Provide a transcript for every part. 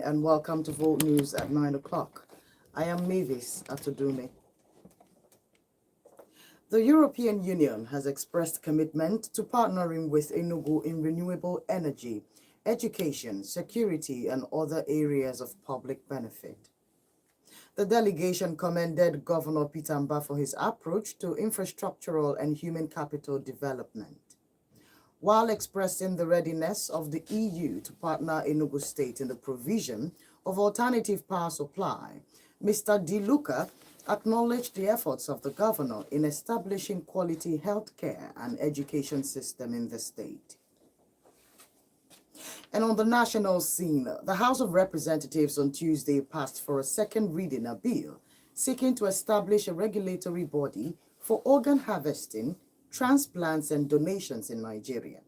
and welcome to Volt News at 9 o'clock. I am Mavis Atudume. The European Union has expressed commitment to partnering with Enugu in renewable energy, education, security, and other areas of public benefit. The delegation commended Governor Peter Mba for his approach to infrastructural and human capital development, while expressing the readiness of the EU to partner Enugu State in the provision of alternative power supply. Mr. Di Luca acknowledged the efforts of the governor in establishing quality healthcare and education system in the state. And on the national scene, the House of Representatives on Tuesday passed for a second reading a bill seeking to establish a regulatory body for organ harvesting, transplants, and donations in Nigeria.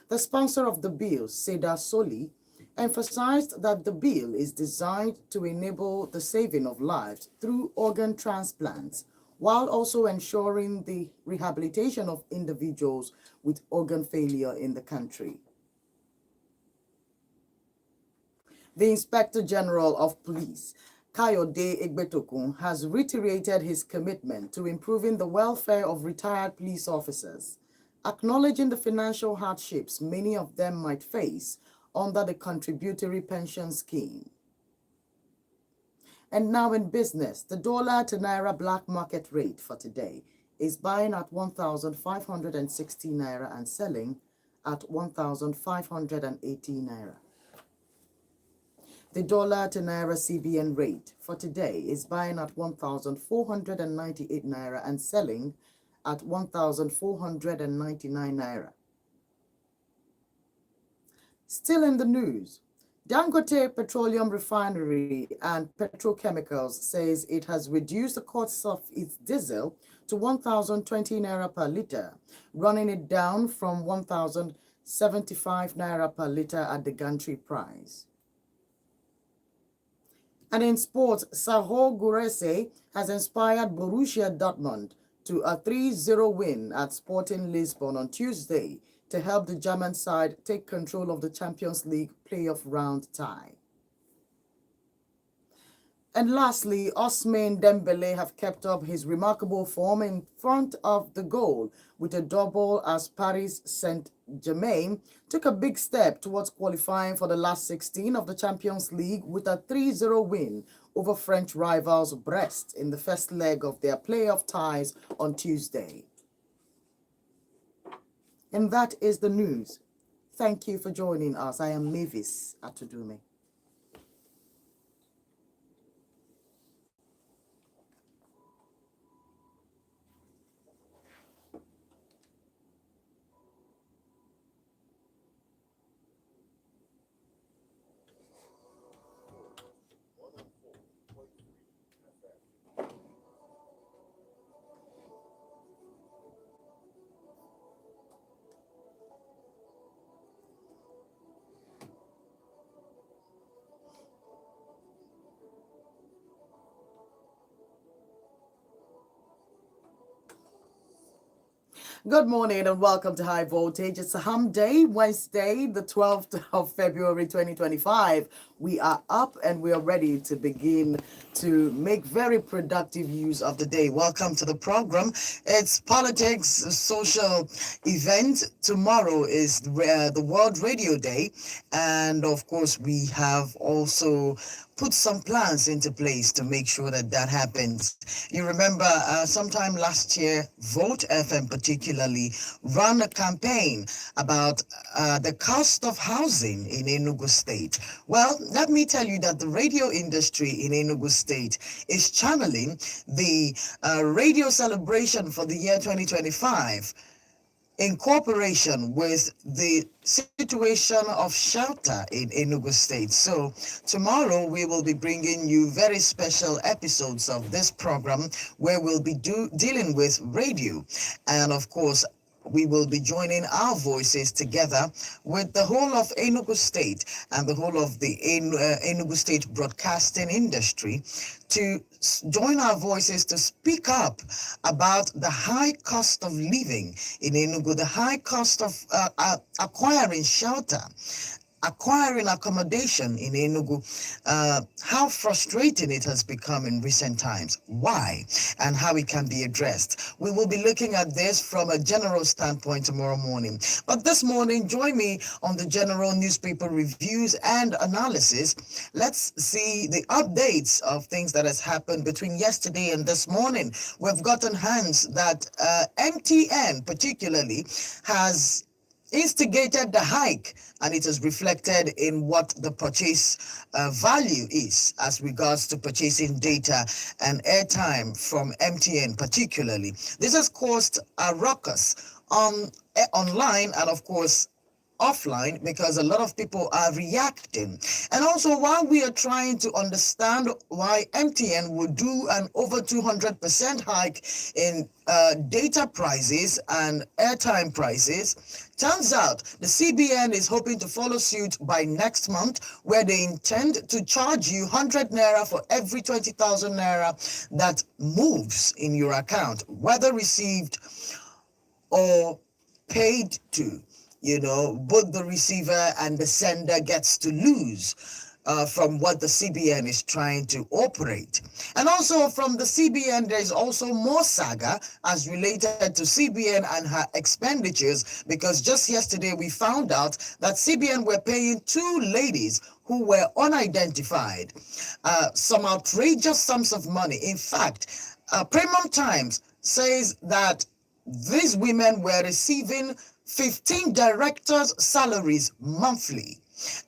The sponsor of the bill, Seda Soli, emphasized that the bill is designed to enable the saving of lives through organ transplants, while also ensuring the rehabilitation of individuals with organ failure in the country. The Inspector General of Police, Kayode Egbetokun, has reiterated his commitment to improving the welfare of retired police officers, acknowledging the financial hardships many of them might face under the contributory pension scheme. And now in business, the dollar to naira black market rate for today is buying at 1,560 naira and selling at 1,580 naira. The dollar to naira CBN rate for today is buying at 1,498 naira and selling at 1,499 naira. Still in the news, Dangote Petroleum Refinery and Petrochemicals says it has reduced the cost of its diesel to 1,020 naira per litre, running it down from 1,075 naira per litre at the gantry price. And in sports, Saho Gurese has inspired Borussia Dortmund to a 3-0 win at Sporting Lisbon on Tuesday to help the German side take control of the Champions League playoff round tie. And lastly, Ousmane Dembele have kept up his remarkable form in front of the goal with a double as Paris Saint-Germain took a big step towards qualifying for the last 16 of the Champions League with a 3-0 win over French rivals Brest in the first leg of their playoff ties on Tuesday. And that is the news. Thank you for joining us. I am Mavis Atudume. Good morning and welcome to High Voltage. It's a hum day, Wednesday, the 12th of February 2025. We are up and we are ready to begin to make very productive use of the day. Welcome to the program. It's politics, social event. Tomorrow is the World Radio Day. And of course, we have also put some plans into place to make sure that that happens. You remember sometime last year, Vote FM particularly ran a campaign about the cost of housing in Enugu State. Well, let me tell you that the radio industry in Enugu State is channeling the radio celebration for the year 2025 in cooperation with the situation of shelter in Enugu State. So tomorrow we will be bringing you very special episodes of this program where we'll be dealing with radio. And of course, we will be joining our voices together with the whole of Enugu State and the whole of the Enugu State broadcasting industry to join our voices to speak up about the high cost of living in Enugu, the high cost of acquiring shelter, acquiring accommodation in Enugu, how frustrating it has become in recent times, why, and how it can be addressed. We will be looking at this from a general standpoint tomorrow morning. But this morning, join me on the general newspaper reviews and analysis. Let's see the updates of things that has happened between yesterday and this morning. We've gotten hands that MTN particularly has instigated the hike, and it is reflected in what the purchase value is as regards to purchasing data and airtime from MTN particularly. This has caused a ruckus online and of course offline, because a lot of people are reacting. And also, while we are trying to understand why MTN would do an over 200% hike in data prices and airtime prices, turns out the CBN is hoping to follow suit by next month, where they intend to charge you 100 naira for every 20,000 naira that moves in your account, whether received or paid to. Both the receiver and the sender gets to lose from what the CBN is trying to operate. And also from the CBN, there is also more saga as related to CBN and her expenditures, because just yesterday we found out that CBN were paying two ladies who were unidentified some outrageous sums of money. In fact, Premium Times says that these women were receiving 15 directors' salaries monthly,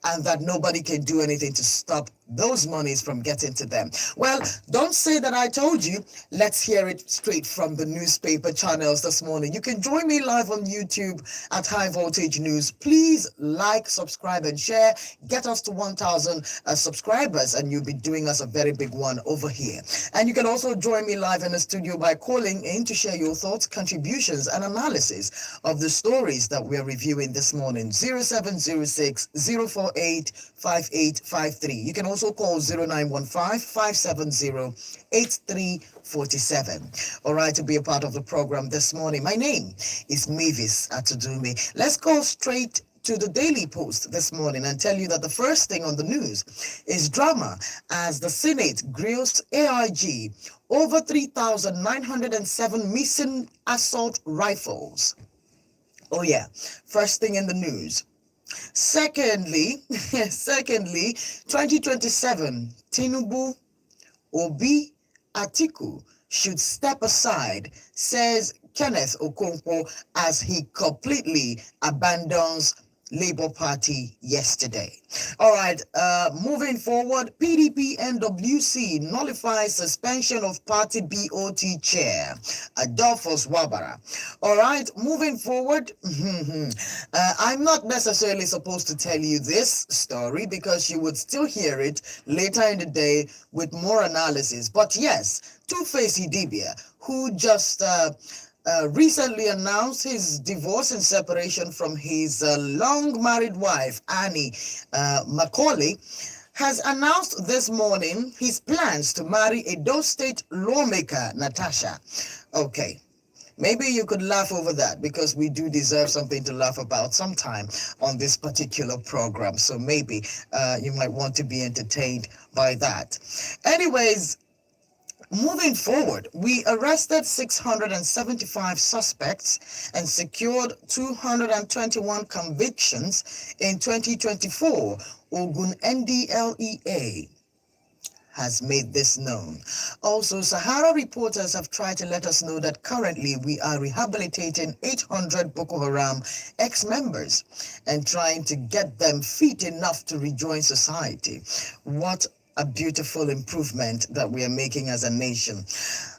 and that nobody can do anything to stop those monies from getting to them. Well, don't say that I told you. Let's hear it straight from the newspaper channels this morning. You can join me live on YouTube at High Voltage News. Please like, subscribe, and share. Get us to 1,000 subscribers, and you'll be doing us a very big one over here. And you can also join me live in the studio by calling in to share your thoughts, contributions, and analysis of the stories that we're reviewing this morning. 0706 048 5853. You can also call 0915-570-8347. All right, to be a part of the program this morning. My name is Mavis Atudumi. Let's go straight to the Daily Post this morning and tell you that the first thing on the news is drama as the Senate grills AIG over 3,907 missing assault rifles. Oh yeah, first thing in the news. Secondly, 2027, Tinubu, Obi, Atiku should step aside, says Kenneth Okonkwo, as he completely abandons Labour Party yesterday. All right, moving forward, PDP NWC nullifies suspension of party BOT chair, Adolphus Wabara. All right, moving forward, I'm not necessarily supposed to tell you this story because you would still hear it later in the day with more analysis. But yes, Two-Face Idibia, who just recently announced his divorce and separation from his long married wife, Annie Macaulay, has announced this morning his plans to marry Edo State lawmaker, Natasha. Okay. Maybe you could laugh over that because we do deserve something to laugh about sometime on this particular program. So maybe you might want to be entertained by that. Anyways, moving forward, we arrested 675 suspects and secured 221 convictions in 2024. Ogun NDLEA has made this known. Also, Sahara reporters have tried to let us know that currently we are rehabilitating 800 Boko Haram ex-members and trying to get them fit enough to rejoin society. What a beautiful improvement that we are making as a nation.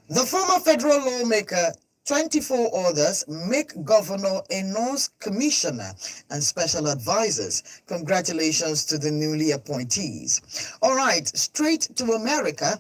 The former federal lawmaker, 24 others, make Governor Enos commissioner and special advisors. Congratulations to the newly appointees. All right, straight to America.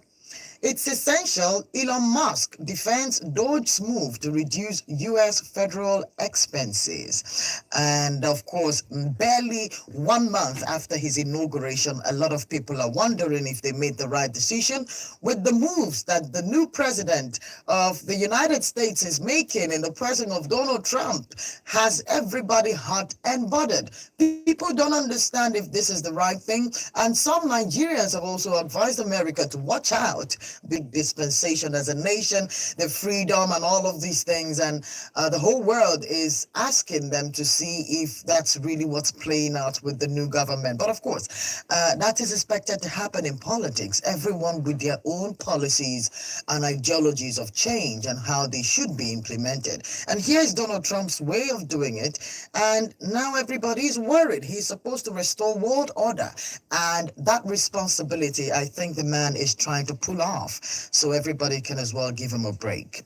It's essential Elon Musk defends Doge's move to reduce U.S. federal expenses. And of course, barely 1 month after his inauguration, a lot of people are wondering if they made the right decision with the moves that the new president of the United States is making in the person of Donald Trump has everybody hot and bothered. People don't understand if this is the right thing. And some Nigerians have also advised America to watch out. Big dispensation as a nation, the freedom and all of these things. And the whole world is asking them to see if that's really what's playing out with the new government. But of course, that is expected to happen in politics. Everyone with their own policies and ideologies of change and how they should be implemented. And here's Donald Trump's way of doing it. And now everybody's worried. He's supposed to restore world order. And that responsibility, I think the man is trying to pull off. So everybody can as well give him a break,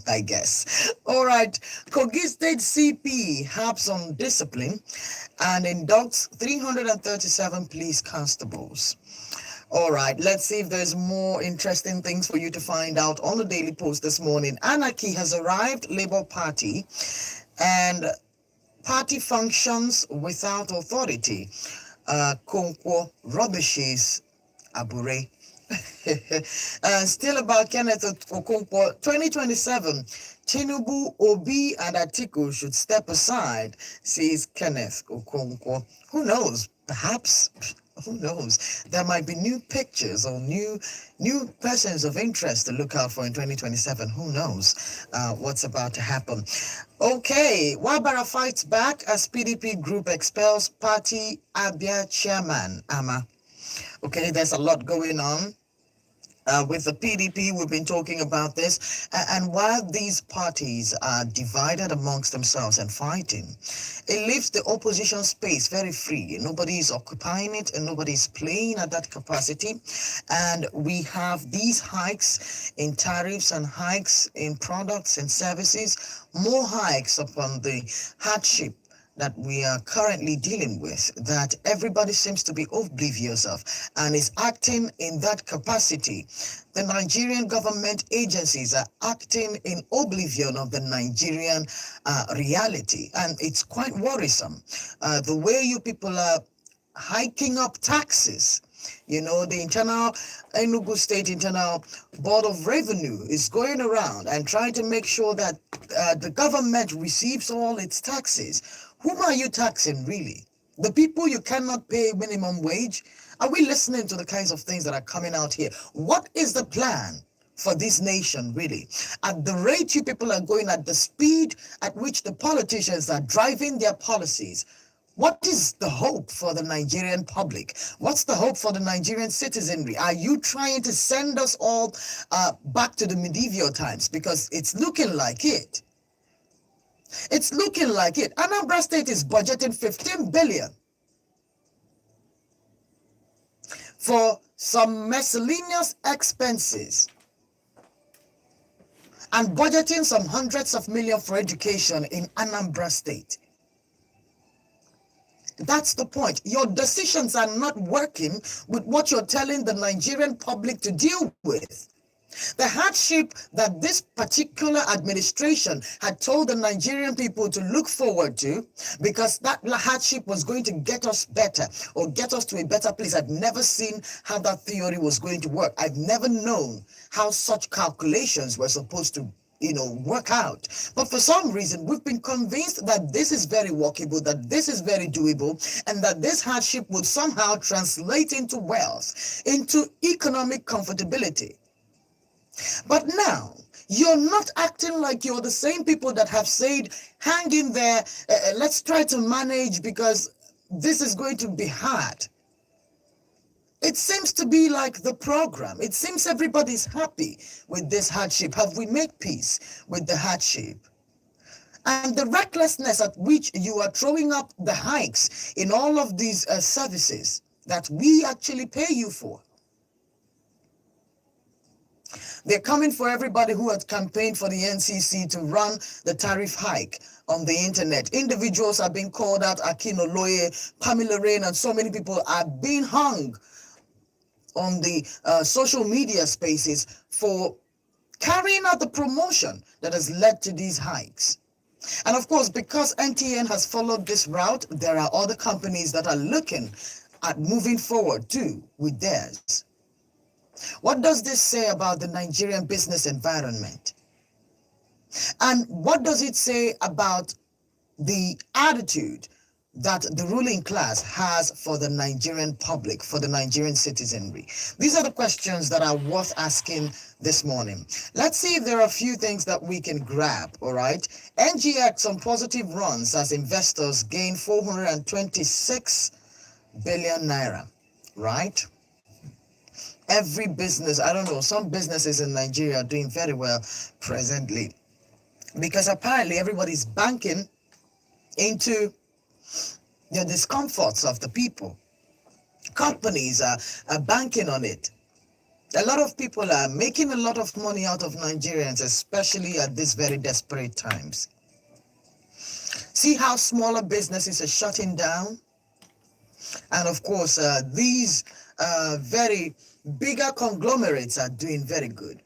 I guess. All right. Kogi State CP harps on discipline and inducts 337 police constables. All right, let's see if there's more interesting things for you to find out on the Daily Post this morning. Anarchy has arrived, Labour Party, and party functions without authority. Konkwo rubbishes Abure. Still about Kenneth Okonkwo, 2027, Tinubu, Obi, and Atiku should step aside, says Kenneth Okonkwo. Who knows? Perhaps, who knows? There might be new pictures or new persons of interest to look out for in 2027. Who knows what's about to happen? Okay, Wabara fights back as PDP group expels party Abia chairman, Ama. Okay, there's a lot going on. With the PDP, we've been talking about this. And while these parties are divided amongst themselves and fighting, it leaves the opposition space very free. Nobody is occupying it and nobody is playing at that capacity. And we have these hikes in tariffs and hikes in products and services, more hikes upon the hardship that we are currently dealing with, that everybody seems to be oblivious of and is acting in that capacity. The Nigerian government agencies are acting in oblivion of the Nigerian reality, and it's quite worrisome. The way you people are hiking up taxes. You know, the Enugu State Internal Board of Revenue is going around and trying to make sure that the government receives all its taxes. Whom are you taxing, really? The people you cannot pay minimum wage? Are we listening to the kinds of things that are coming out here? What is the plan for this nation, really? At the rate you people are going, at the speed at which the politicians are driving their policies, what is the hope for the Nigerian public? What's the hope for the Nigerian citizenry? Are you trying to send us all back to the medieval times? Because it's looking like it. It's looking like it. Anambra State is budgeting 15 billion for some miscellaneous expenses and budgeting some hundreds of millions for education in Anambra State. That's the point. Your decisions are not working with what you're telling the Nigerian public to deal with. The hardship that this particular administration had told the Nigerian people to look forward to, because that hardship was going to get us better or get us to a better place. I've never seen how that theory was going to work. I've never known how such calculations were supposed to work out. But for some reason, we've been convinced that this is very workable, that this is very doable, and that this hardship would somehow translate into wealth, into economic comfortability. But now, you're not acting like you're the same people that have said, hang in there, let's try to manage because this is going to be hard. It seems to be like the program. It seems everybody's happy with this hardship. Have we made peace with the hardship? And the recklessness at which you are throwing up the hikes in all of these services that we actually pay you for. They're coming for everybody who had campaigned for the NCC to run the tariff hike on the internet. Individuals are being called out. Akin Oloye, Pamela Rain, and so many people are being hung on the social media spaces for carrying out the promotion that has led to these hikes. And of course, because NTN has followed this route, there are other companies that are looking at moving forward too with theirs. What does this say about the Nigerian business environment? And what does it say about the attitude that the ruling class has for the Nigerian public, for the Nigerian citizenry? These are the questions that are worth asking this morning. Let's see if there are a few things that we can grab, all right? NGX on positive runs as investors gain 426 billion naira, right? Every business, I don't know, some businesses in Nigeria are doing very well presently because apparently everybody's banking into the discomforts of the people. Companies are banking on it. A lot of people are making a lot of money out of Nigerians, especially at these very desperate times. See how smaller businesses are shutting down? And of course, these very bigger conglomerates are doing very good.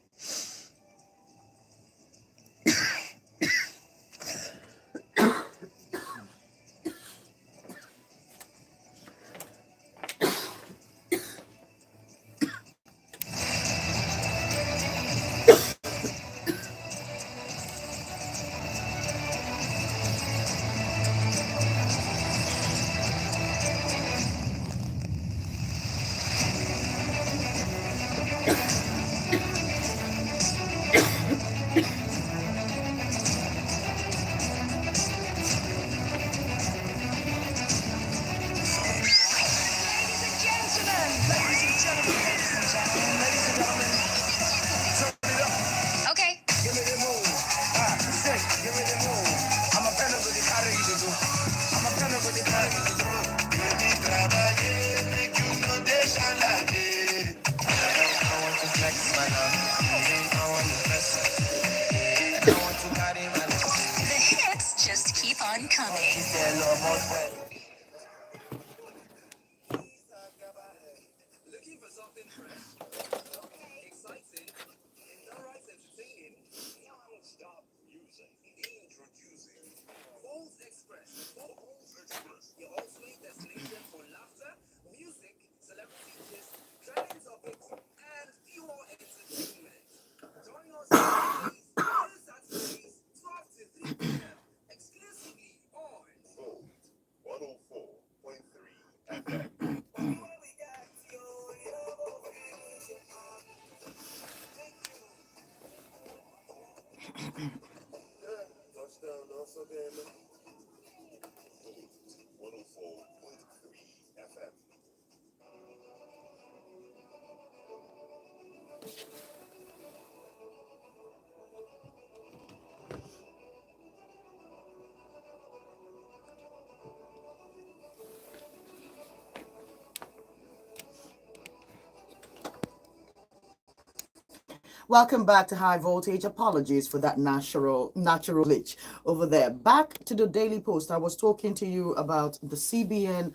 Welcome back to High Voltage. Apologies for that natural glitch over there. Back to the Daily Post. I was talking to you about the CBN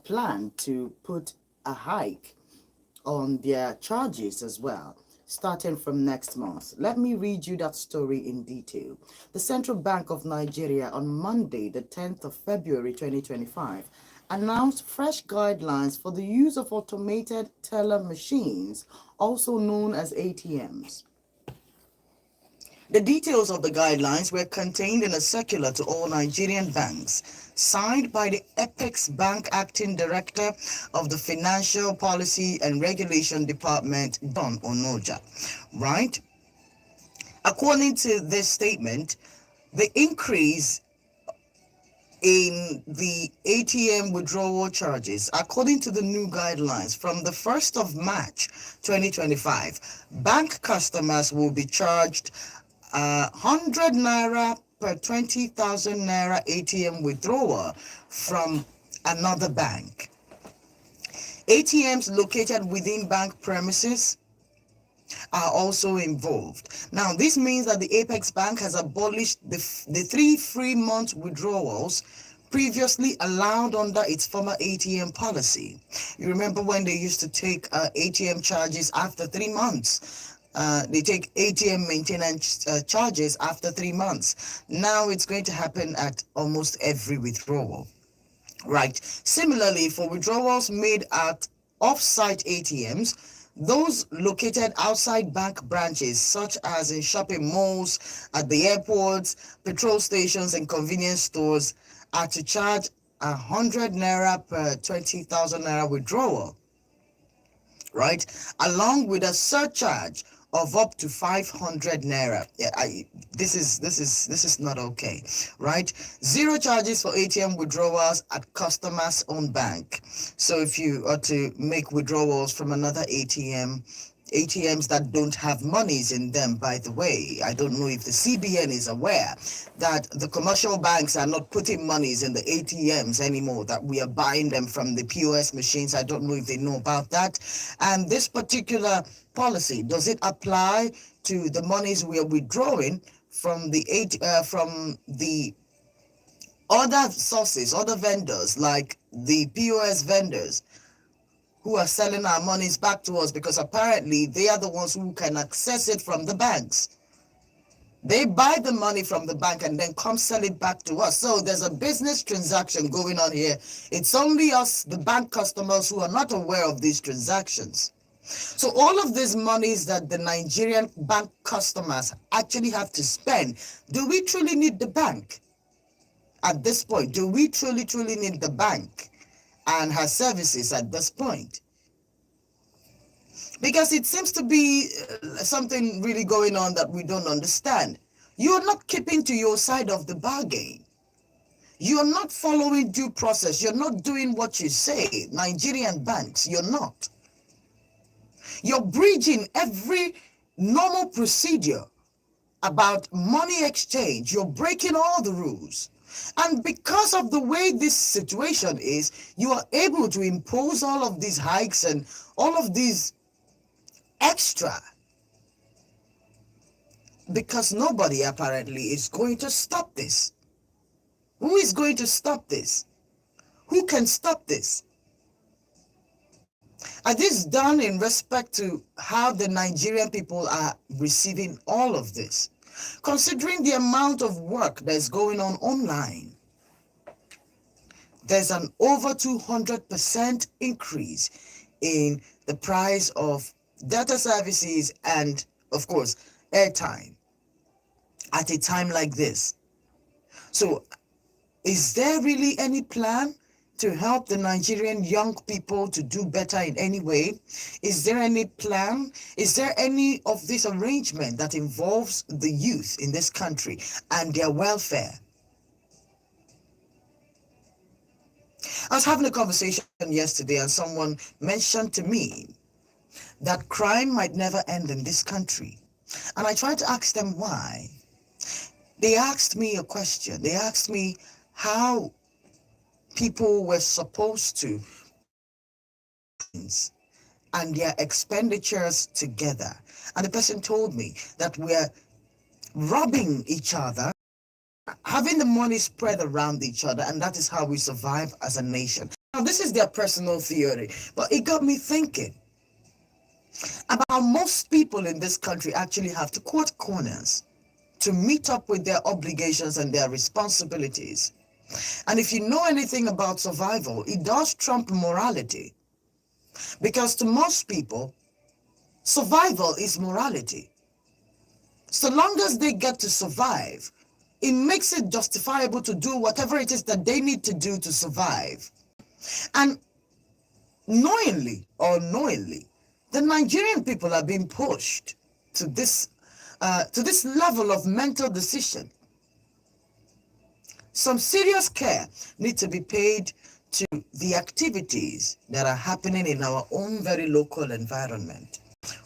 plan to put a hike on their charges as well, starting from next month. Let me read you that story in detail. The Central Bank of Nigeria on Monday, the 10th of February 2025, announced fresh guidelines for the use of automated teller machines, also known as ATMs. The details of the guidelines were contained in a circular to all Nigerian banks, signed by the Apex Bank Acting Director of the Financial Policy and Regulation Department, Don Onoja, right? According to this statement, the increase in the ATM withdrawal charges, according to the new guidelines, from the 1st of March 2025, bank customers will be charged 100 naira per 20,000 naira ATM withdrawal from another bank. ATMs located within bank premises are also involved. Now, this means that the Apex Bank has abolished the 3 free month withdrawals previously allowed under its former ATM policy. You remember when they used to take ATM charges after 3 months. They take ATM maintenance charges after 3 months. Now it's going to happen at almost every withdrawal. Right. Similarly, for withdrawals made at off-site ATMs, those located outside bank branches, such as in shopping malls, at the airports, petrol stations, and convenience stores, are to charge 100 naira per 20,000 naira withdrawal, right? Along with a surcharge of up to 500 naira. Yeah, this is not okay, right? Zero charges for ATM withdrawals at customers' own bank. So if you are to make withdrawals from another ATMs that don't have monies in them, by the way, I don't know if the CBN is aware that the commercial banks are not putting monies in the ATMs anymore, that we are buying them from the POS machines. I don't know if they know about that. And this particular policy, does it apply to the monies we are withdrawing from the other sources, other vendors, like the POS vendors, who are selling our monies back to us, because apparently they are the ones who can access it from the banks. They buy the money from the bank and then come sell it back to us. So there's a business transaction going on here. It's only us, the bank customers, who are not aware of these transactions. So all of these monies that the Nigerian bank customers actually have to spend, do we truly need the bank? At this point, do we truly need the bank and her services at this point? Because it seems to be something really going on that we don't understand. You're not keeping to your side of the bargain. You're not following due process. You're not doing what you say. Nigerian banks, you're not. You're breaching every normal procedure about money exchange. You're breaking all the rules. And because of the way this situation is, you are able to impose all of these hikes and all of these extra, because nobody apparently is going to stop this. Who is going to stop this? Who can stop this? And this is done in respect to how the Nigerian people are receiving all of this. Considering the amount of work that's going on online, there's an over 200% increase in the price of data services and, of course, airtime at a time like this. So is there really any plan to help the Nigerian young people to do better in any way? Is there any plan? Is there any of this arrangement that involves the youth in this country and their welfare? I was having a conversation yesterday and someone mentioned to me that crime might never end in this country. And I tried to ask them why. They asked me a question. They asked me how people were supposed to and their expenditures together. And the person told me that we're robbing each other, having the money spread around each other, and that is how we survive as a nation. Now, this is their personal theory, but it got me thinking about how most people in this country actually have to cut corners to meet up with their obligations and their responsibilities. And if you know anything about survival, it does trump morality. Because to most people, survival is morality. So long as they get to survive, it makes it justifiable to do whatever it is that they need to do to survive. And knowingly or unknowingly, the Nigerian people are being pushed to this level of mental decision. Some serious care needs to be paid to the activities that are happening in our own very local environment,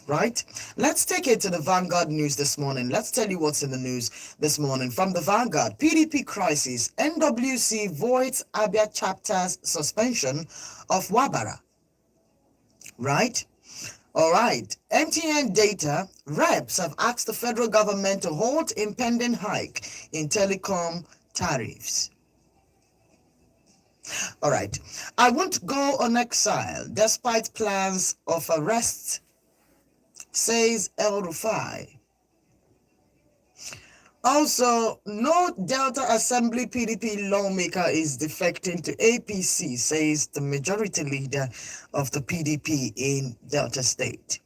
right? Let's take it to the Vanguard news this morning. Let's tell you what's in the news this morning. From the Vanguard, PDP crisis, NWC voids Abia chapter's suspension of Wabara, right? All right, MTN data, reps have asked the federal government to halt impending hike in telecom tariffs. All right. I won't go on exile despite plans of arrest, says El Rufai. Also, no Delta Assembly PDP lawmaker is defecting to APC, says the majority leader of the PDP in Delta State.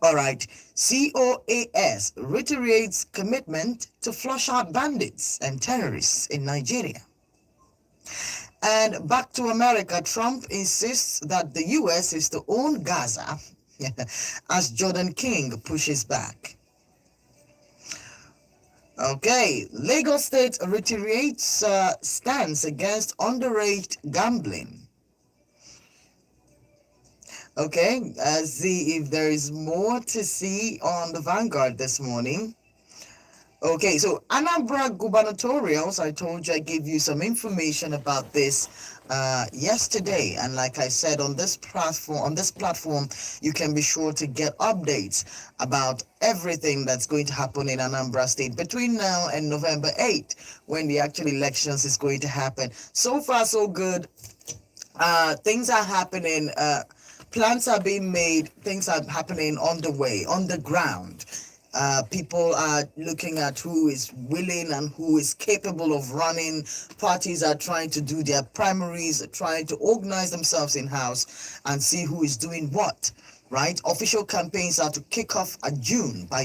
All right. COAS reiterates commitment to flush out bandits and terrorists in Nigeria. And back to America, Trump insists that the U.S. is to own Gaza as Jordan King pushes back. Okay, Lagos State reiterates stance against underage gambling. Okay, see if there is more to see on the Vanguard this morning. Okay, so Anambra gubernatorials, I told you I gave you some information about this yesterday, and like I said on this platform, you can be sure to get updates about everything that's going to happen in Anambra State between now and November 8th, when the actual elections is going to happen. So far, so good. Things are happening. Plans are being made. Things are happening on the way, on the ground. People are looking at who is willing and who is capable of running. Parties are trying to do their primaries, trying to organize themselves in-house and see who is doing what, right? Official campaigns are to kick off by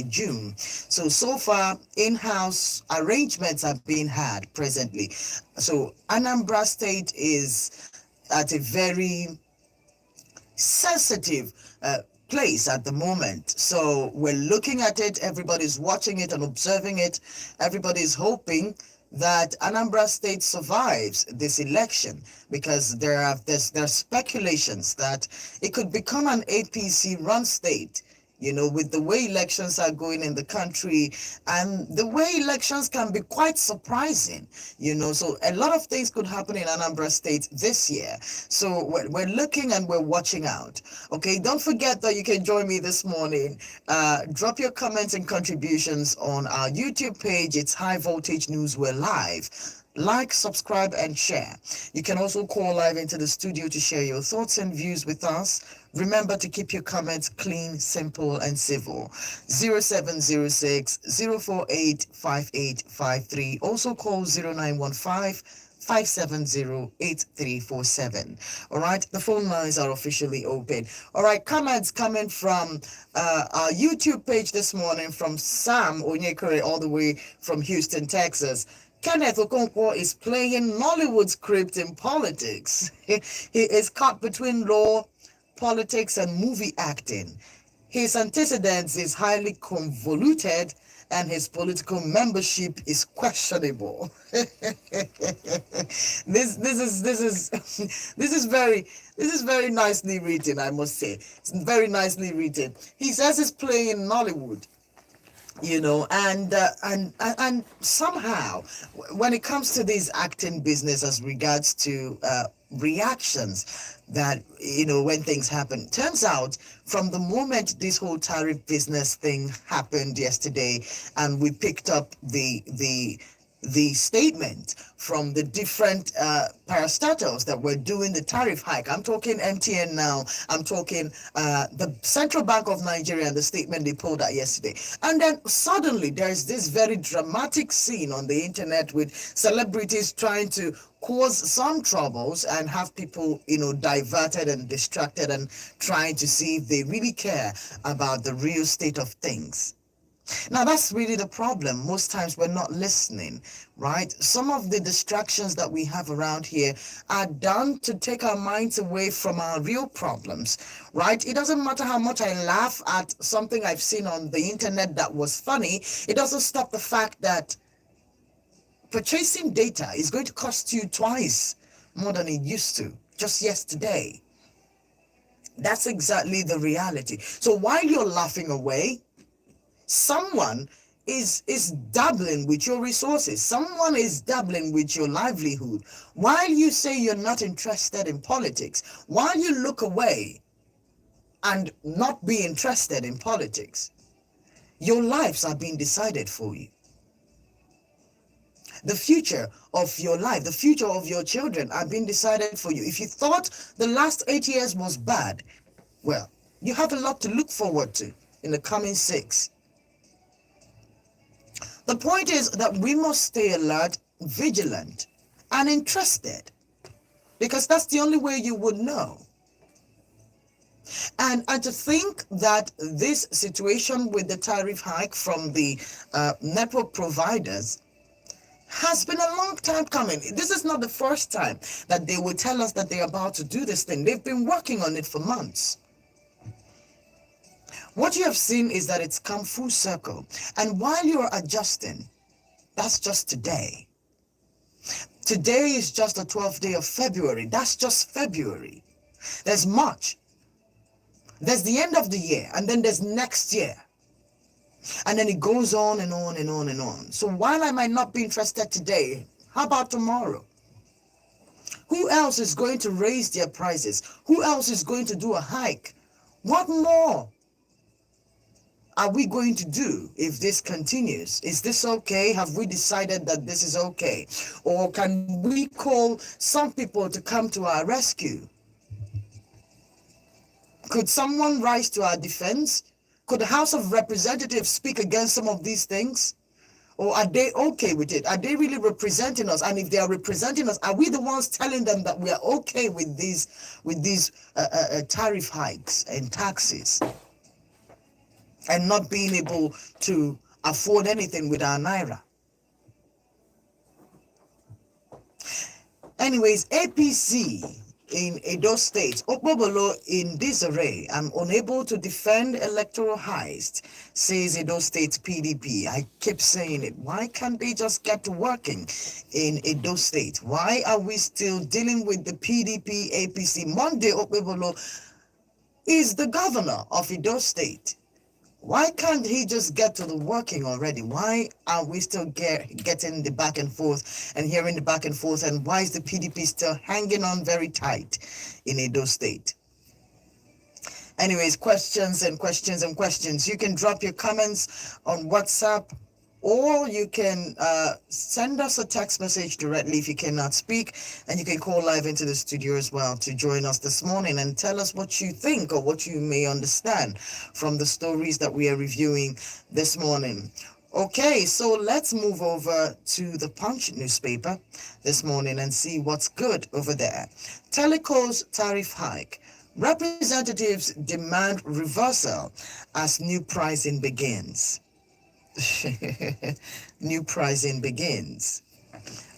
June. So far, in-house arrangements are being had presently. So Anambra State is at a very sensitive place at the moment. So we're looking at it, everybody's watching it and observing it. Everybody's hoping that Anambra State survives this election, because there are speculations that it could become an APC run state, you know, with the way elections are going in the country, and the way elections can be quite surprising, you know. So a lot of things could happen in Anambra State this year. So we're looking and we're watching out. Okay, don't forget that you can join me this morning. Drop your comments and contributions on our YouTube page. It's High Voltage News. We're live. Like, subscribe, and share. You can also call live into the studio to share your thoughts and views with us. Remember to keep your comments clean, simple, and civil. 0706 048 5853. Also call 0915 570-8347. All right, the phone lines are officially open. All right, comments coming from our YouTube page this morning from Sam Onyekere, all the way from Houston, Texas. Kenneth Okonkwo is playing Nollywood script in politics. He is caught between law, politics, and movie acting. His antecedents is highly convoluted, and his political membership is questionable. This is very nicely written, I must say. It's very nicely written. He says he's playing Nollywood, you know, and somehow when it comes to this acting business as regards to reactions that, you know, when things happen, turns out from the moment this whole tariff business thing happened yesterday, and we picked up the statement from the different parastatals that were doing the tariff hike. I'm talking MTN now. I'm talking the Central Bank of Nigeria and the statement they pulled out yesterday. And then suddenly there's this very dramatic scene on the internet with celebrities trying to cause some troubles and have people, you know, diverted and distracted and trying to see if they really care about the real state of things. Now, that's really the problem. Most times we're not listening, right? Some of the distractions that we have around here are done to take our minds away from our real problems, right? It doesn't matter how much I laugh at something I've seen on the internet that was funny. It doesn't stop the fact that purchasing data is going to cost you twice more than it used to just yesterday. That's exactly the reality. So while you're laughing away, someone is dabbling with your resources. Someone is dabbling with your livelihood. While you say you're not interested in politics, while you look away and not be interested in politics, your lives are being decided for you. The future of your life, the future of your children are being decided for you. If you thought the last 8 years was bad, well, you have a lot to look forward to in the coming 6. The point is that we must stay alert, vigilant, and interested, because that's the only way you would know. And to think that this situation with the tariff hike from the network providers has been a long time coming. This is not the first time that they will tell us that they're about to do this thing. They've been working on it for months. What you have seen is that it's come full circle. And while you're adjusting, that's just today. Today is just the 12th day of February. That's just February. There's March. There's the end of the year. And then there's next year. And then it goes on and on and on and on. So while I might not be interested today, how about tomorrow? Who else is going to raise their prices? Who else is going to do a hike? What more are we going to do if this continues? Is this okay? Have we decided that this is okay? Or can we call some people to come to our rescue? Could someone rise to our defense? Could the House of Representatives speak against some of these things? Or are they okay with it? Are they really representing us? And if they are representing us, are we the ones telling them that we are okay with these tariff hikes and taxes and not being able to afford anything with our naira? Anyways, APC in Edo State, Okpobolo in disarray. I'm unable to defend electoral heist, says Edo State PDP. I keep saying it. Why can't they just get to working in Edo State? Why are we still dealing with the PDP APC? Monday Okpobolo is the governor of Edo State. Why can't he just get to the working already? Why are we still getting the back and forth and hearing the back and forth? And why is the PDP still hanging on very tight in Edo State? Anyways, questions and questions and questions. You can drop your comments on WhatsApp, or you can send us a text message directly if you cannot speak, and you can call live into the studio as well to join us this morning and tell us what you think or what you may understand from the stories that we are reviewing this morning. Okay, so let's move over to the Punch newspaper this morning and see what's good over there. Teleco's tariff hike. Representatives demand reversal as new pricing begins. New pricing begins.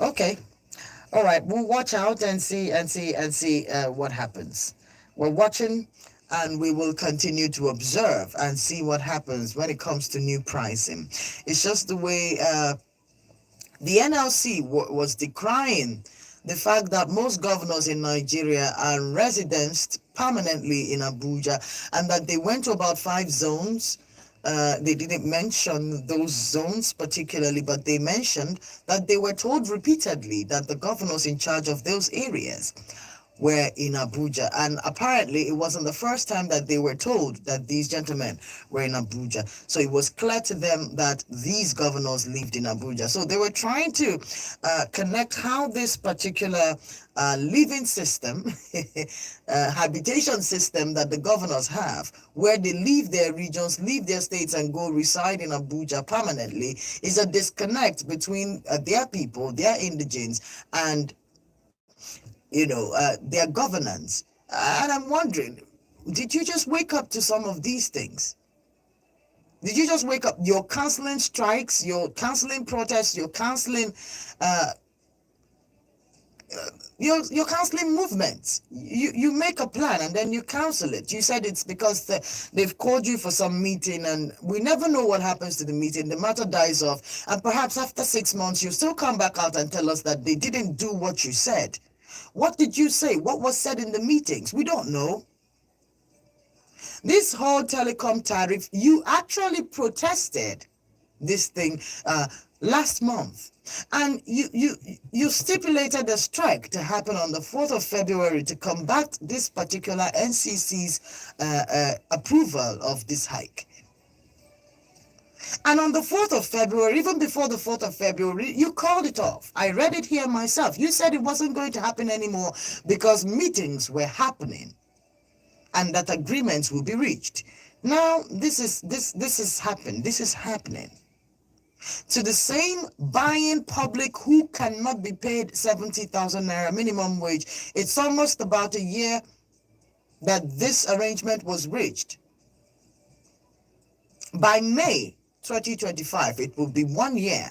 Okay, all right, we'll watch out and see what happens. We're watching, and we will continue to observe and see what happens when it comes to new pricing. It's just the way the NLC was decrying the fact that most governors in Nigeria are residents permanently in Abuja, and that they went to about 5 zones. They didn't mention those zones particularly, but they mentioned that they were told repeatedly that the governors in charge of those areas were in Abuja. And apparently it wasn't the first time that they were told that these gentlemen were in Abuja. So it was clear to them that these governors lived in Abuja. So they were trying to connect how this particular living system, habitation system that the governors have, where they leave their regions, leave their states and go reside in Abuja permanently, is a disconnect between their people, their indigenes, and their governance. And I'm wondering, did you just wake up to some of these things? Did you just wake up? You're canceling strikes, you're canceling protests, you're canceling you're canceling movements. You make a plan and then you cancel it. You said it's because they've called you for some meeting, and we never know what happens to the meeting. The matter dies off, and perhaps after 6 months you still come back out and tell us that they didn't do what you said. What did you say? What was said in the meetings? We don't know. This whole telecom tariff, you actually protested this thing last month, and you stipulated a strike to happen on the 4th of February to combat this particular NCC's approval of this hike. And on the 4th of February, even before the 4th of February, you called it off. I read it here myself. You said it wasn't going to happen anymore because meetings were happening and that agreements will be reached. Now, this is happening. This is happening to the same buying public who cannot be paid 70,000 naira minimum wage. It's almost about a year that this arrangement was reached. By May 2025, it will be 1 year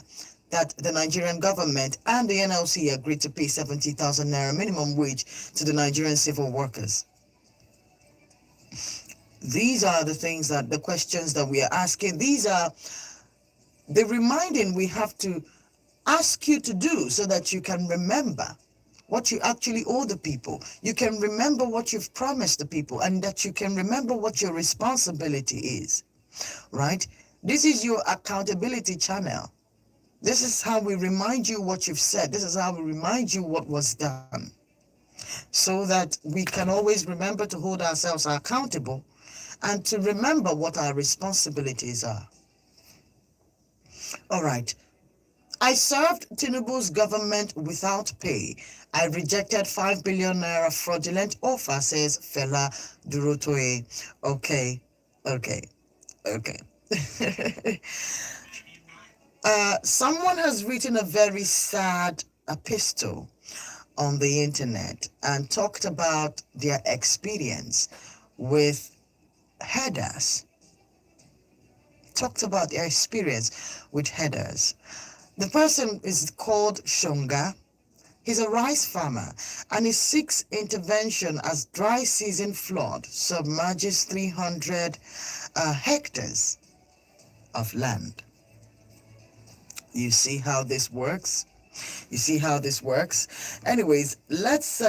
that the Nigerian government and the NLC agreed to pay 70,000 naira minimum wage to the Nigerian civil workers. These are the things the questions that we are asking. These are the reminding we have to ask you to do so that you can remember what you actually owe the people. You can remember what you've promised the people, and that you can remember what your responsibility is, right? This is your accountability channel. This is how we remind you what you've said. This is how we remind you what was done, so that we can always remember to hold ourselves accountable and to remember what our responsibilities are. All right. I served Tinubu's government without pay. I rejected 5 billion naira fraudulent offer, says Fela Durotoye. Okay. Someone has written a very sad epistle on the internet and talked about their experience with headers. The person is called Shonga. He's a rice farmer and he seeks intervention as dry season flood submerges 300 hectares of land. You see how this works? Anyways, let's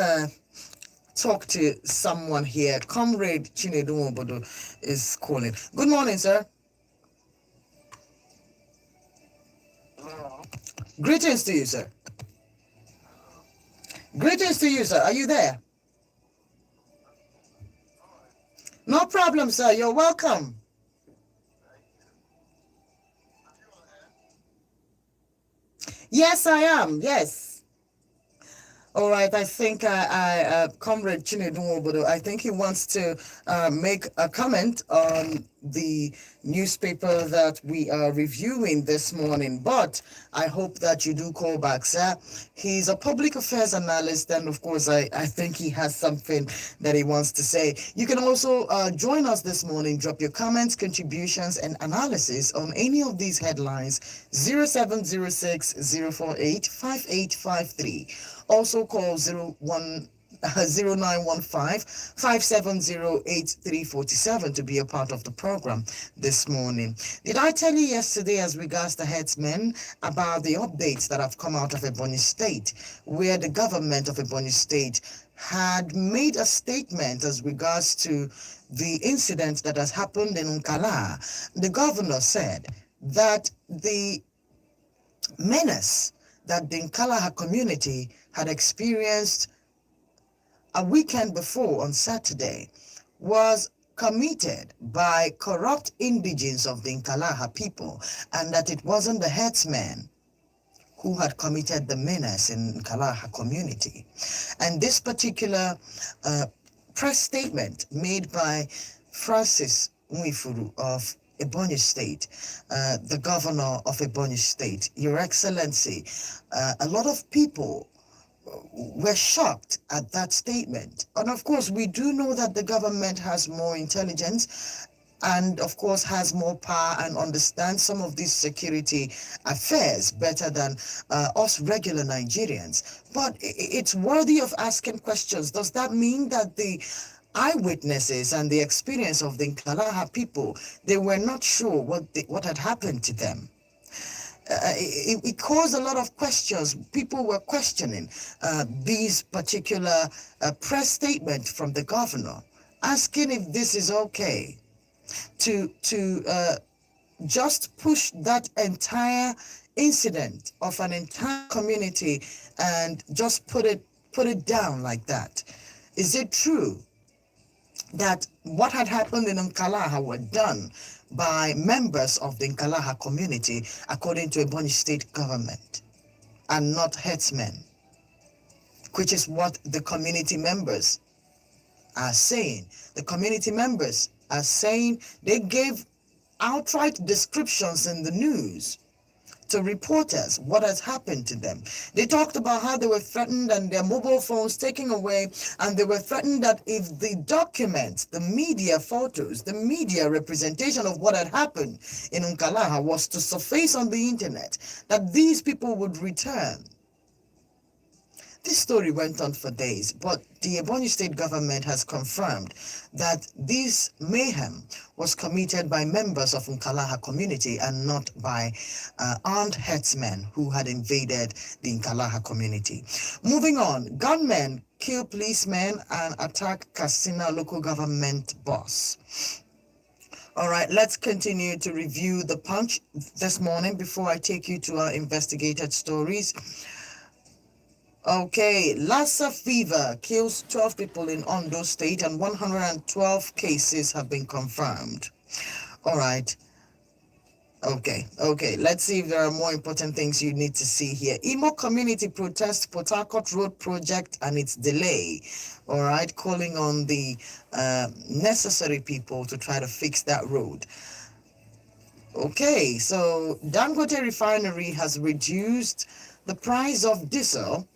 talk to someone here. Comrade Chinedu Obodo is calling. Good morning, sir. Greetings to you, sir. Are you there? No problem, sir. You're welcome. Yes, I am. Yes. All right, I think Comrade Chinedu Obodo, I think he wants to make a comment on the newspaper that we are reviewing this morning, but I hope that you do call back, sir. He's a public affairs analyst, and of course, I think he has something that he wants to say. You can also join us this morning, drop your comments, contributions, and analysis on any of these headlines, 0706 048 5853. Also call 0915-570-8347 to be a part of the program this morning. Did I tell you yesterday as regards the headsmen about the updates that have come out of Ebonyi State, where the government of Ebonyi State had made a statement as regards to the incident that has happened in Nkala? The governor said that the menace that the Nkalaha community had experienced a weekend before on Saturday was committed by corrupt indigenes of the Nkalaha people, and that it wasn't the headsmen who had committed the menace in Nkalaha community. And this particular press statement made by Francis Mwifuru of Ebonyi State, the governor of Ebonyi State, Your Excellency, a lot of people were shocked at that statement. And of course, we do know that the government has more intelligence and of course has more power and understands some of these security affairs better than us regular Nigerians. But it's worthy of asking questions. Does that mean that the eyewitnesses and the experience of the Nkalaha people, they were not sure what had happened to them? It caused a lot of questions. People were questioning these particular press statement from the governor, asking if this is okay to just push that entire incident of an entire community and just put it down like that. Is it true that what had happened in Nkalaha were done by members of the Nkalaha community, according to Ebonyi State government, and not herdsmen, which is what the community members are saying. The community members are saying they gave outright descriptions in the news to reporters what has happened to them. They talked about how they were threatened and their mobile phones taken away, and they were threatened that if the documents, the media photos, the media representation of what had happened in Nkalaha was to surface on the internet, that these people would return. This story went on for days, but the Ebonyi State government has confirmed that this mayhem was committed by members of Nkalaha community and not by armed herdsmen who had invaded the Nkalaha community. Moving on, gunmen kill policemen and attack Katsina local government boss. All right, let's continue to review the Punch this morning before I take you to our investigated stories. Okay, Lassa fever kills 12 people in Ondo State and 112 cases have been confirmed. All right. Okay, let's see if there are more important things you need to see here. Imo community protests Port Harcourt Road project and its delay. All right, calling on the necessary people to try to fix that road. Okay, so Dangote Refinery has reduced the price of diesel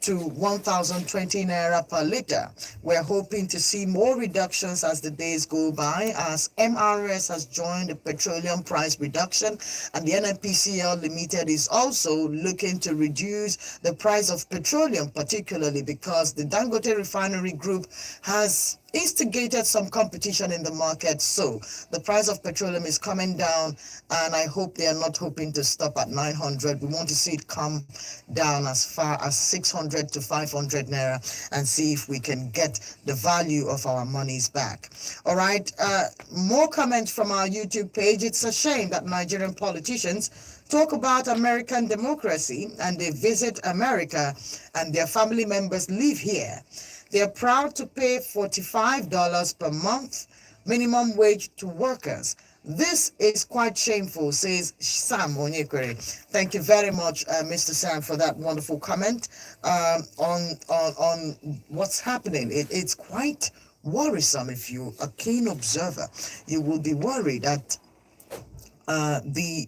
to 1,020 naira per liter. We're hoping to see more reductions as the days go by, as MRS has joined the petroleum price reduction, and the NNPCL Limited is also looking to reduce the price of petroleum, particularly because the Dangote Refinery Group has instigated some competition in the market. So the price of petroleum is coming down, and I hope they are not hoping to stop at 900. We want to see it come down as far as 600 to 500 naira and see if we can get the value of our monies back. All right, more comments from our YouTube page. It's a shame that Nigerian politicians talk about American democracy and they visit America and their family members live here. They're proud to pay $45 per month minimum wage to workers. This is quite shameful, says Sam Onyekwere. Thank you very much, Mr. Sam, for that wonderful comment on what's happening. It's quite worrisome. If you're a keen observer, you will be worried that the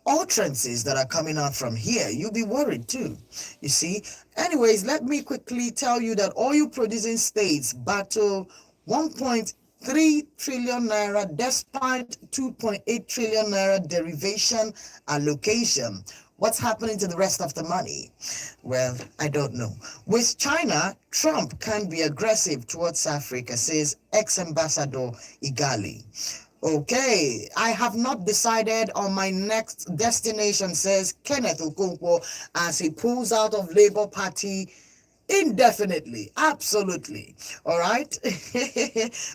utterances that are coming out from here, you'll be worried too, you see. Anyways, let me quickly tell you that oil producing states battle 1.3 trillion naira despite 2.8 trillion naira derivation allocation. What's happening to the rest of the money? Well, I don't know. With China, Trump can be aggressive towards Africa, says ex-ambassador Igali. Okay, I have not decided on my next destination, says Kenneth Okonkwo, as he pulls out of Labour Party indefinitely. Absolutely. All right.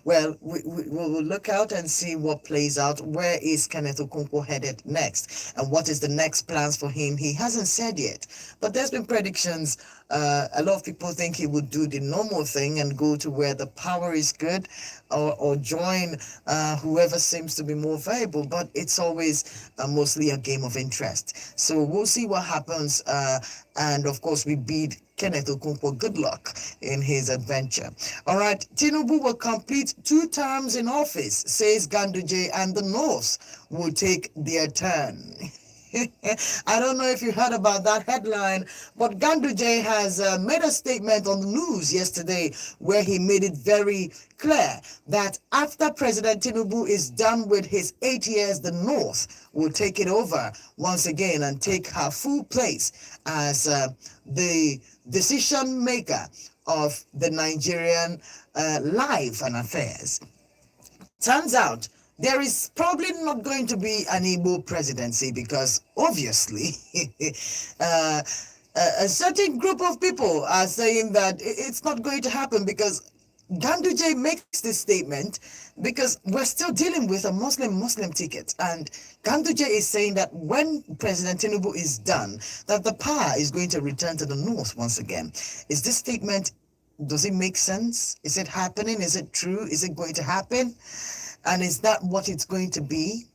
Well, we will look out and see what plays out. Where is Kenneth Okonkwo headed next? And what is the next plans for him? He hasn't said yet. But there's been predictions. A lot of people think he would do the normal thing and go to where the power is good, or join whoever seems to be more valuable. But it's always mostly a game of interest. So we'll see what happens. And of course, we bid Kenneth Okonkwo good luck in his adventure. All right, Tinubu will complete 2 terms in office, says Ganduje, and the North will take their turn. I don't know if you heard about that headline, but Ganduje has made a statement on the news yesterday where he made it very clear that after President Tinubu is done with his 8 years, the North will take it over once again and take her full place as the decision maker of the Nigerian life and affairs. Turns out there is probably not going to be an Igbo presidency because obviously a certain group of people are saying that it's not going to happen because Ganduje makes this statement because we're still dealing with a Muslim ticket, and Ganduje is saying that when President Tinubu is done, that the power is going to return to the North once again. Is this statement, does it make sense? Is it happening? Is it true? Is it going to happen? And is that what it's going to be?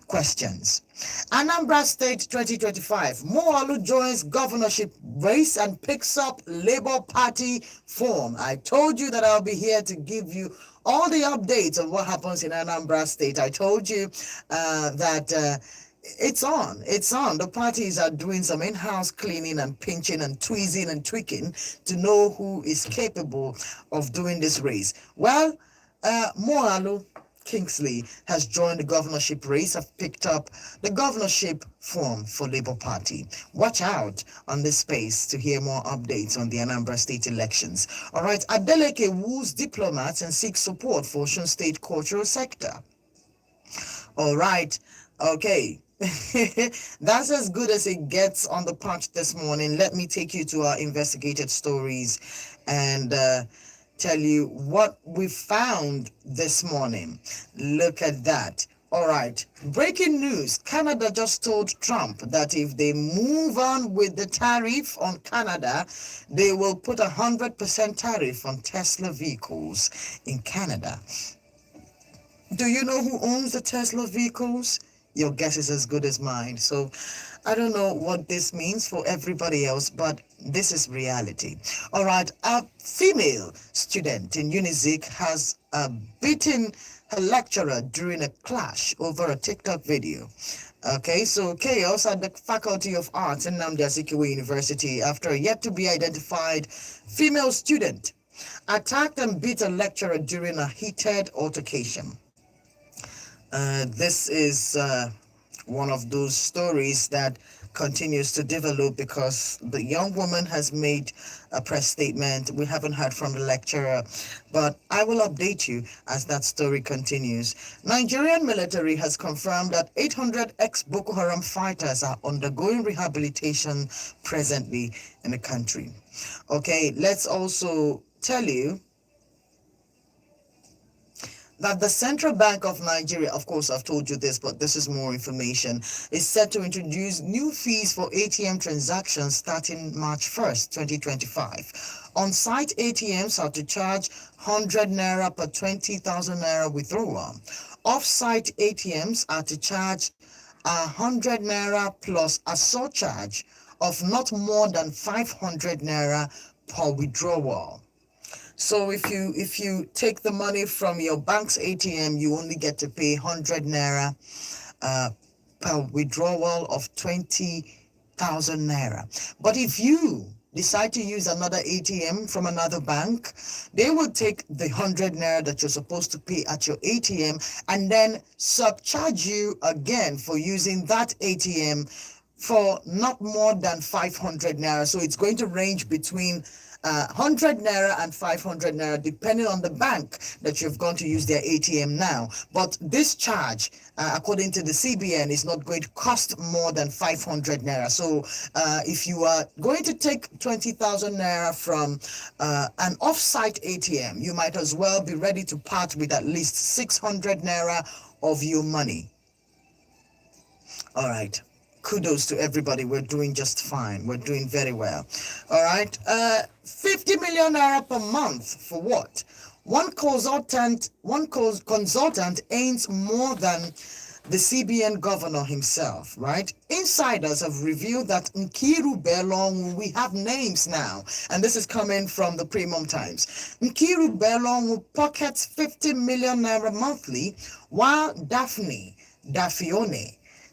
Questions. Anambra State 2025. Moalu joins governorship race and picks up Labour Party form. I told you that I'll be here to give you all the updates of what happens in Anambra State. I told you that it's on. It's on. The parties are doing some in-house cleaning and pinching and tweezing and tweaking to know who is capable of doing this race. Well, Moalu Kingsley has joined the governorship race, have picked up the governorship form for Labour Party. Watch out on this space to hear more updates on the Anambra State elections. All right, Adeleke woos diplomats and seeks support for Osun State cultural sector. All right, okay. That's as good as it gets on the punch this morning. Let me take you to our investigative stories and tell you what we found this morning. Look at that. All right, breaking news. Canada just told Trump that if they move on with the tariff on Canada, they will put 100% tariff on Tesla vehicles in Canada. Do you know who owns the Tesla vehicles? Your guess is as good as mine. So I don't know what this means for everybody else, but this is reality. All right, a female student in Unizik has beaten her lecturer during a clash over a TikTok video. Okay, so chaos at the Faculty of Arts in Nnamdi Azikiwe University after a yet-to-be-identified female student attacked and beat a lecturer during a heated altercation. This is one of those stories that continues to develop because the young woman has made a press statement. We haven't heard from the lecturer, but I will update you as that story continues. Nigerian military has confirmed that 800 ex-Boko Haram fighters are undergoing rehabilitation presently in the country. Okay, let's also tell you that the Central Bank of Nigeria, of course, I've told you this, but this is more information, is set to introduce new fees for ATM transactions starting March 1st, 2025. On-site ATMs are to charge 100 naira per 20,000 naira withdrawal. Off-site ATMs are to charge 100 naira plus a surcharge of not more than 500 naira per withdrawal. So if you take the money from your bank's ATM, you only get to pay 100 naira per withdrawal of 20,000 naira. But if you decide to use another ATM from another bank, they will take the 100 naira that you're supposed to pay at your ATM and then subcharge you again for using that ATM for not more than 500 naira. So it's going to range between 100 naira and 500 naira depending on the bank that you've gone to use their ATM now. But this charge, according to the CBN, is not going to cost more than 500 naira. So if you are going to take 20,000 naira from an off-site ATM, you might as well be ready to part with at least 600 naira of your money. All right. Kudos to everybody. We're doing just fine. We're doing very well. All right. 50 million naira per month for what? One consultant earns more than the CBN governor himself, right? Insiders have revealed that Nkiru Belong, we have names now, and this is coming from the Premium Times. Nkiru Belong pockets 50 million naira monthly, while Dafione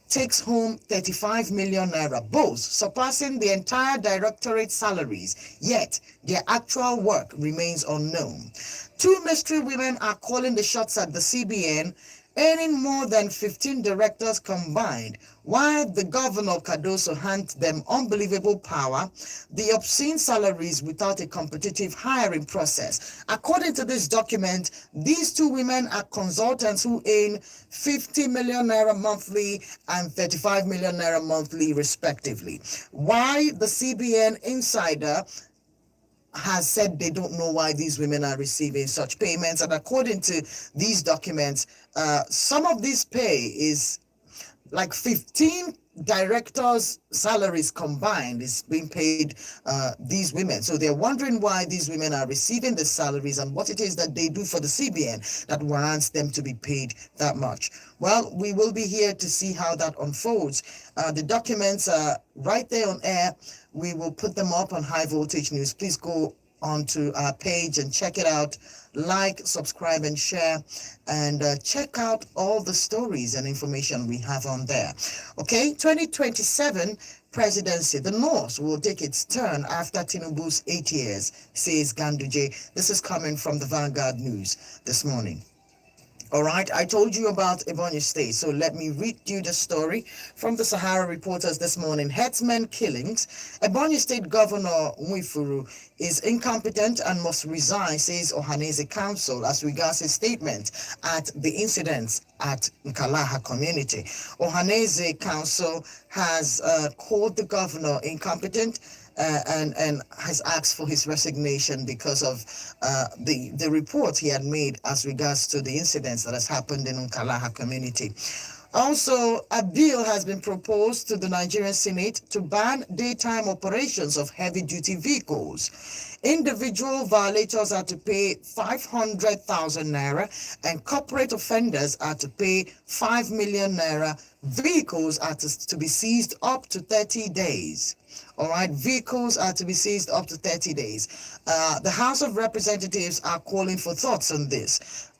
takes home 35 million naira, both surpassing the entire directorate salaries, yet their actual work remains unknown. Two mystery women are calling the shots at the CBN, earning more than 15 directors combined, while the governor Cardoso hands them unbelievable power, the obscene salaries without a competitive hiring process. According to this document, these two women are consultants who earn 50 million naira monthly and 35 million naira monthly respectively. Why the CBN insider has said they don't know why these women are receiving such payments, and according to these documents, some of this pay is like 15 directors' salaries combined is being paid these women. So they're wondering why these women are receiving the salaries and what it is that they do for the CBN that warrants them to be paid that much. Well, we will be here to see how that unfolds. The documents are right there on air. We will put them up on High Voltage News. Please go onto our page and check it out. Like, subscribe, and share, and check out all the stories and information we have on there. Okay, 2027 presidency. The North will take its turn after Tinubu's 8 years, says Ganduje. This is coming from the Vanguard News this morning. All right, I told you about Ebonyi State, so let me read you the story from the Sahara Reporters this morning. Herdsmen killings. Ebonyi State Governor Mwifuru is incompetent and must resign, says Ohanese Council, as regards his statement at the incidents at Nkalaha community. Ohanese Council has called the governor incompetent and has asked for his resignation because of the report he had made as regards to the incidents that has happened in Nkalaha community. Also, a bill has been proposed to the Nigerian Senate to ban daytime operations of heavy-duty vehicles. Individual violators are to pay 500,000 naira and corporate offenders are to pay 5 million naira. Vehicles are to be seized up to 30 days. All right, vehicles are to be seized up to 30 days. The House of Representatives are calling for thoughts on this.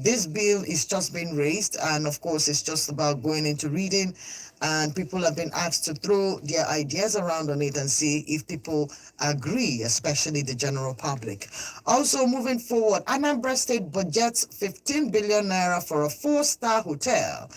This bill is just being raised, and of course, it's just about going into reading, and people have been asked to throw their ideas around on it and see if people agree, especially the general public. Also, moving forward, Anambra State budgets 15 billion naira for a 4-star hotel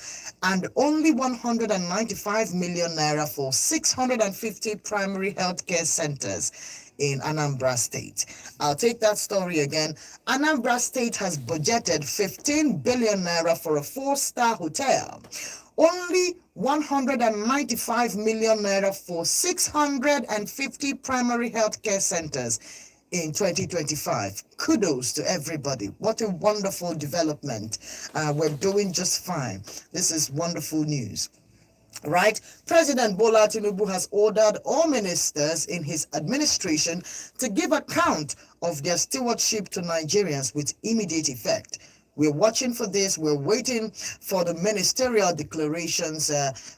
and only 195 million naira for 650 primary healthcare centers in Anambra State. I'll take that story again. Anambra State has budgeted 15 billion naira for a 4-star hotel. Only 195 million naira for 650 primary healthcare centers in 2025. Kudos to everybody. What a wonderful development. We're doing just fine. This is wonderful news. Right? President Bola Tinubu has ordered all ministers in his administration to give account of their stewardship to Nigerians with immediate effect. We're watching for this. We're waiting for the ministerial declarations.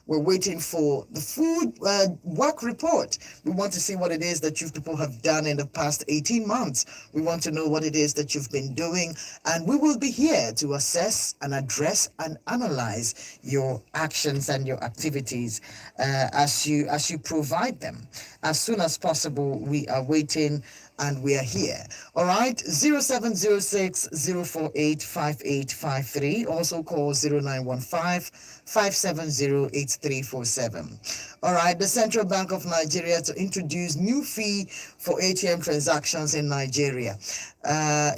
We're waiting for the food work report. We want to see what it is that you people have done in the past 18 months. We want to know what it is that you've been doing. And we will be here to assess and address and analyze your actions and your activities as you provide them. As soon as possible, we are waiting and we are here. All right, 0706 048 5853. Also call 0915 570 8347. All right, the Central Bank of Nigeria to introduce new fee for ATM transactions in Nigeria.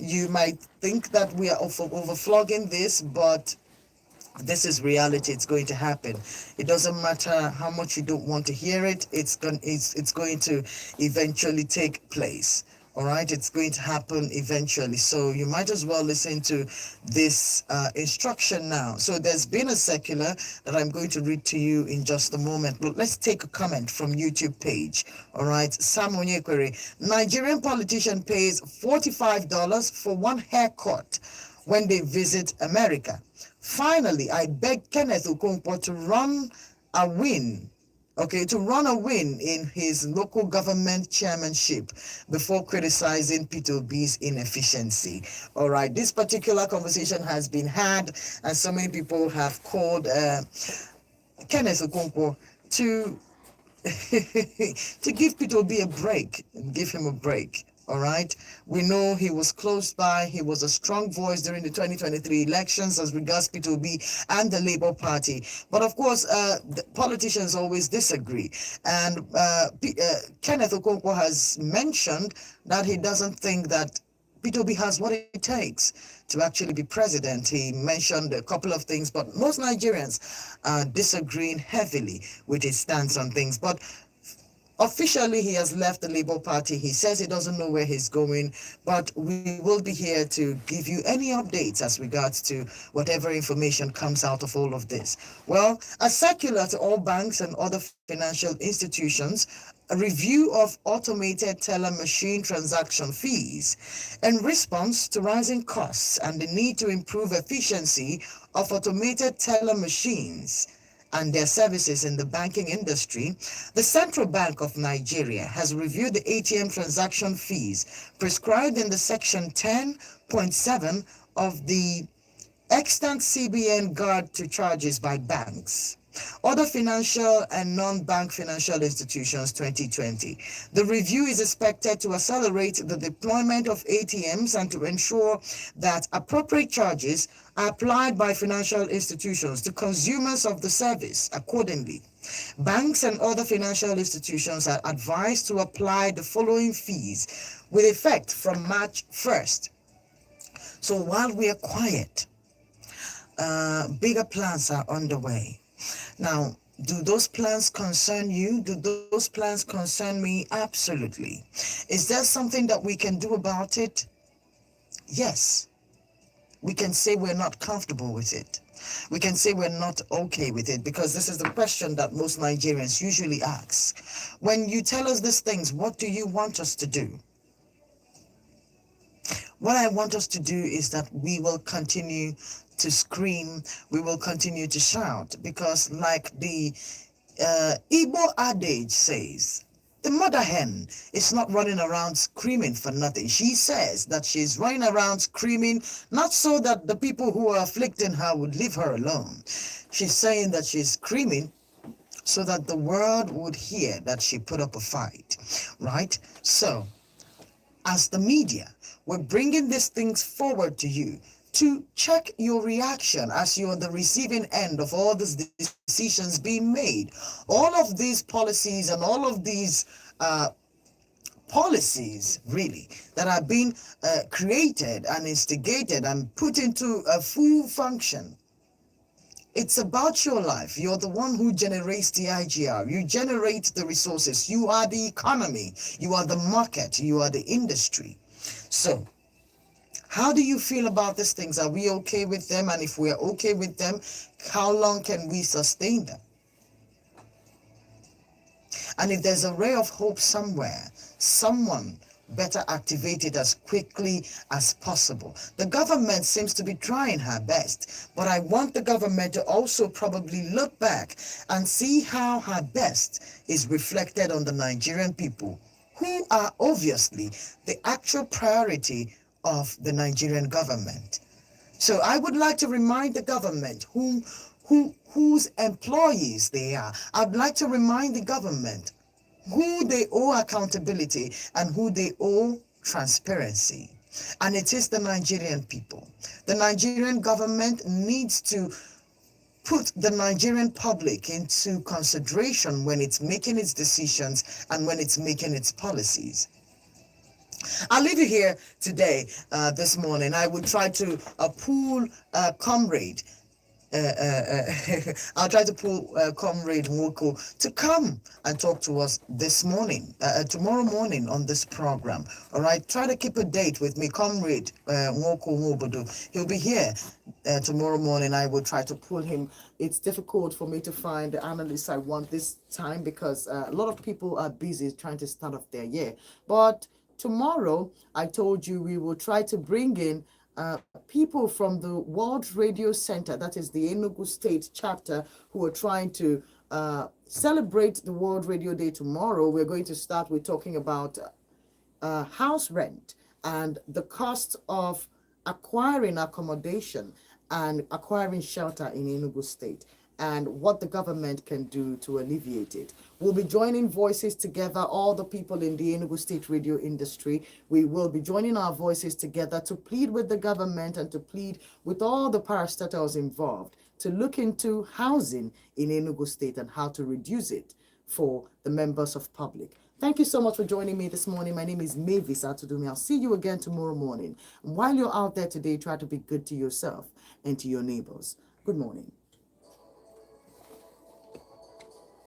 You might think that we are overflogging this, but this is reality. It's going to happen. It doesn't matter how much you don't want to hear it. It's going to eventually take place. All right, it's going to happen eventually. So you might as well listen to this instruction now. So there's been a circular that I'm going to read to you in just a moment. But let's take a comment from YouTube page. All right, Sam Onyekwere. Nigerian politician pays $45 for one haircut when they visit America. Finally, I beg Kenneth Okonkwo to run a win in his local government chairmanship before criticizing Peter Obi's inefficiency. All right, this particular conversation has been had, and so many people have called Kenneth Okonkwo to to give Peter Obi a break, give him a break. All right. We know he was close by. He was a strong voice during the 2023 elections as regards Peter Obi and the Labour Party. But of course, the politicians always disagree. And Kenneth Okonkwo has mentioned that he doesn't think that Peter Obi has what it takes to actually be president. He mentioned a couple of things, but most Nigerians are disagreeing heavily with his stance on things. But Officially, he has left the Labour Party. He says he doesn't know where he's going, but we will be here to give you any updates as regards to whatever information comes out of all of this. Well, a circular to all banks and other financial institutions, a review of automated teller machine transaction fees in response to rising costs and the need to improve efficiency of automated teller machines and their services in the banking industry, the Central Bank of Nigeria has reviewed the ATM transaction fees prescribed in the Section 10.7 of the Extant CBN Guide to Charges by Banks, Other Financial and Non-Bank Financial Institutions 2020. The review is expected to accelerate the deployment of ATMs and to ensure that appropriate charges are applied by financial institutions to consumers of the service accordingly. Banks and other financial institutions are advised to apply the following fees with effect from March 1st. So while we are quiet, bigger plans are underway. Now, do those plans concern you? Do those plans concern me? Absolutely. Is there something that we can do about it? Yes. We can say we're not comfortable with it. We can say we're not okay with it, because this is the question that most Nigerians usually ask. When you tell us these things, what do you want us to do? What I want us to do is that we will continue to scream, we will continue to shout, because like the Igbo adage says, the mother hen is not running around screaming for nothing. She says that she's running around screaming, not so that the people who are afflicting her would leave her alone. She's saying that she's screaming so that the world would hear that she put up a fight, right? So, as the media, we're bringing these things forward to you to check your reaction as you're the receiving end of all these decisions being made. All of these policies and all of these policies, really, that are being created and instigated and put into a full function. It's about your life. You're the one who generates the IGR. You generate the resources. You are the economy. You are the market. You are the industry. So, how do you feel about these things? Are we okay with them? And if we're okay with them, how long can we sustain them? And if there's a ray of hope somewhere, someone better activate it as quickly as possible. The government seems to be trying her best, but I want the government to also probably look back and see how her best is reflected on the Nigerian people, who are obviously the actual priority of the Nigerian government. So I would like to remind the government whose employees they are. I'd like to remind the government who they owe accountability and who they owe transparency. And it is the Nigerian people. The Nigerian government needs to put the Nigerian public into consideration when it's making its decisions and when it's making its policies. I'll leave you here today, this morning. I will try to pull Comrade. I'll try to pull Comrade Nwoko to come and talk to us this morning, tomorrow morning on this program. All right, try to keep a date with me, Comrade Nwoko Nwobodo. He'll be here tomorrow morning. I will try to pull him. It's difficult for me to find the analysts I want this time because a lot of people are busy trying to start off their year. But tomorrow, I told you we will try to bring in people from the World Radio Center, that is the Enugu State chapter, who are trying to celebrate the World Radio Day tomorrow. We're going to start with talking about house rent and the cost of acquiring accommodation and acquiring shelter in Enugu State, and what the government can do to alleviate it. We'll be joining voices together, all the people in the Enugu State radio industry. We will be joining our voices together to plead with the government and to plead with all the parastatals involved to look into housing in Enugu State and how to reduce it for the members of public. Thank you so much for joining me this morning. My name is Mavis Atudumi. I'll see you again tomorrow morning. And while you're out there today, try to be good to yourself and to your neighbors. Good morning.